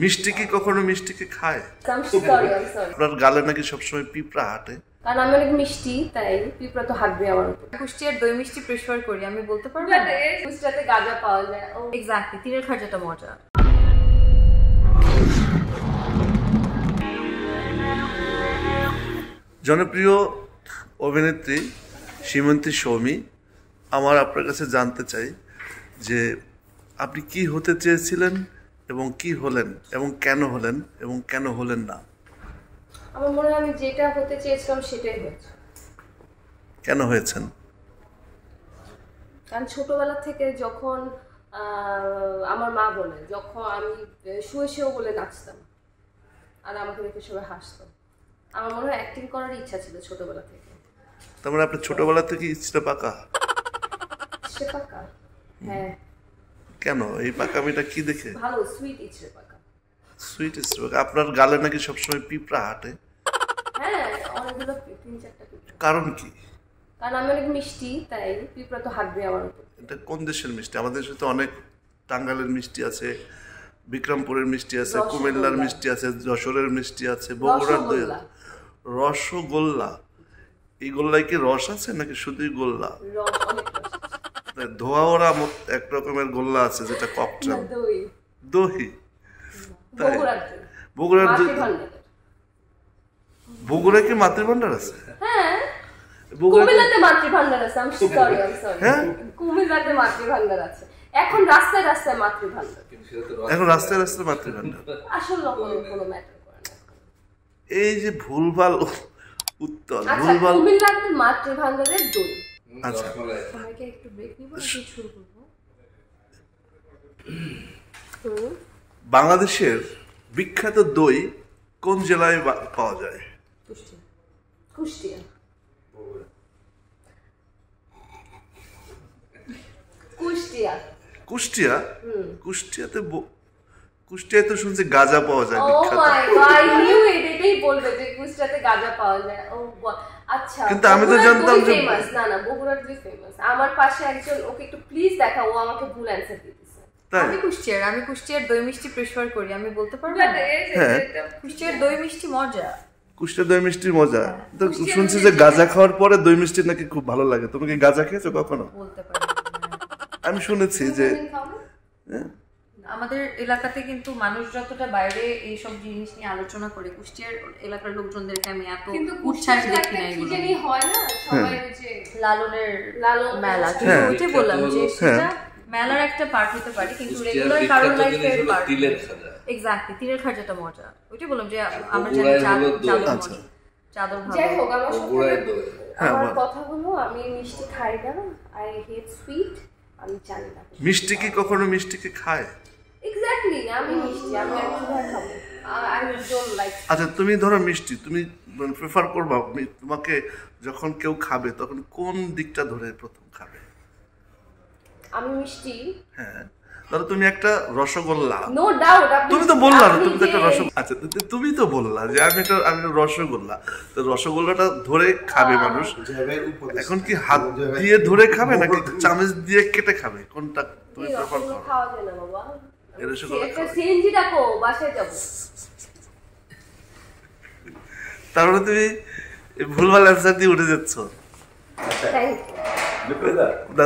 মিষ্টি কি কখনো মিষ্টিকে খায়? আপনার গালে নাকি সবসময় পিঁপড়া হাঁটে? কারণ আমি অনেক মিষ্টি, তাই পিঁপড়া তো হাঁটবে আমার উপর। কুষ্টিয়ার দই মিষ্টি প্রেফার করি, আমি বলতে পারবো। কুষ্টিয়াতে গাঁজা পাওয়া যায়। এক্স্যাক্টলি, তীরের খাজাটা মজা। জনপ্রিয় অভিনেত্রী সীমন্তী সৌমি, আমার আপনার কাছে জানতে চাই যে আপনি কি হতে চেয়েছিলেন এবং কি হলেন এবং কেন হলেন না? আমার মনে হয় আমি যেটা হতে চেয়েছিলাম সেটাই হয়েছে। কেন হয়েছেন? কারণ ছোটবেলা থেকে যখন আমার মা বলে, যখন আমি শুয়েও বলে নাচতাম আর আমাকে দেখে সবাই হাসতো, আমার মনে হয় অ্যাক্টিং করার ইচ্ছা ছিল ছোটবেলা থেকে। তার মানে আপনার ছোটবেলা থেকে ইচ্ছা পাকা? পাকা, হ্যাঁ। কেন এই পাকামিটা কি দেখে? ভালো সুইট ইচ্ছে পাকা। সুইট ইচ্ছে পাকা। আপনার গালে নাকি সবসময় পিঁপড়া হাঁটে? হ্যাঁ, অনেকগুলো 3-4টা পিঁপড়া। কারণ কি? কারণ আমি অনেক মিষ্টি, তাই পিঁপড়া তো হাঁটবে আমার উপর। এটা কোন দেশের মিষ্টি? আমাদের দেশে তো অনেক টাঙ্গাইলের মিষ্টি আছে, বিক্রমপুরের মিষ্টি আছে, কুমিল্লার মিষ্টি আছে, যশোরের মিষ্টি আছে, বগুড়ার দই। রসগোল্লা। এই গোল্লায় কি রস আছে নাকি শুধুই গোল্লা? ধোয়া ওরা এক রকমের গোল্লা আছে যেটা ককটেল। দহি। তাই বগুড়ার দই। বগুড়ায় কি মাতৃভান্ডার আছে? হ্যাঁ, কুমিল্লাতে মাতৃভান্ডার আছে। হ্যাঁ, কুমিল্লাতে মাতৃভান্ডার আছে। এখন রাস্তায় রাস্তায় মাতৃভান্ডার। এখন রাস্তায় রাস্তায় মাতৃভান্ডার। আসল কোনো ম্যাটার করে না। এই যে ভুলভাল উত্তর, ভুলভাল। কুমিল্লাতে মাতৃভান্ডারের দই। আচ্ছা, সবাইকে একটু ব্রেক নিব, শুরু করব। বাংলাদেশের বিখ্যাত দই কোন জেলায় পাওয়া যায়? কুষ্টিয়া। কুষ্টিয়া। কুষ্টিয়া? কুষ্টিয়ায় তো শুনছি গাঁজা পাওয়া যায় বিখ্যাত। ও মাই গড, আই নিউ ইট। এটাই বলবে যে কুষ্টিয়াতে গাঁজা পাওয়া যায়। ও আচ্ছা, কিন্তু আমি তো জানতাম যে ফেমাস। না, বগুড়ার দই ফেমাস। আমার পাশে একজন, ওকে একটু প্লিজ দেখা, ও আমাকে ভুল অ্যানসার দিতেছে। আমি কুষ্টিয়ার দই মিষ্টি প্রেফার করি, আমি বলতে পারবো। হ্যাঁ, কুষ্টিয়ার দই মিষ্টি মজা। কুষ্টিয়ার দই মিষ্টির মজা। তো শুনছি যে গাঁজা খাওয়ার পরে দই মিষ্টি নাকি খুব ভালো লাগে। তুমি কি গাঁজা খেয়েছো কখনো? বলতে পারি, আমি শুনেছি যে আমাদের এলাকাতে কিন্তু মানুষ যতটা বাইরে এইসব জিনিস নিয়ে আলোচনা করে, কুষ্টিয়ার এলাকার লোকজনদেরকে আমি এত উচ্ছ্বাস দেখি না। এগুলো হয় না, সবাই যে লালন মেলা, কিন্তু ওইটাই বললাম যে সেটা মেলার একটা পার্ট হতে পারে, কিন্তু রেগুলার কারণ লাইফের পার্ট। এক্স্যাক্টলি, তীরের খাজাটা মজা। ওইটাই বললাম যে আমরা জানি চাদর ভালো। যাই হোক, আমার কথা হলো, আমি মিষ্টি খাই না। I hate sweet. আমি জানি না মিষ্টি কি কখনো মিষ্টিকে খায়? এক্স্যাক্টলি, আমি মিষ্টি, আমি কিভাবে খাবো? I don't like. আচ্ছা, তুমি ধরো মিষ্টি, তুমি প্রেফার করবা, তোমাকে যখন কেউ খাবে তখন কোন দিকটা ধরে প্রথম খাবে? আমি মিষ্টি। হ্যাঁ, ধরো তুমি একটা রসগোল্লা। No doubt. তুমি তো বললা না তুমি তো একটা রসগোল্লা। আচ্ছা, তুমি তো বললা যে আমি রসগোল্লা। তো রসগোল্লাটা ধরে খাবে মানুষ। এখন কি হাত দিয়ে ধরে খাবে নাকি চামচ দিয়ে কেটে খাবে? কোনটা তুমি প্রেফার করো? খাওয়া যায় না বাবা। এই রসগোল্লা একটা সিএনজি ডাকো, বাসায় যাব। তারপরে তুমি ভুলভাল অ্যান্সার দিয়ে উঠে যাচ্ছ। থ্যাংক ইউ দাদা।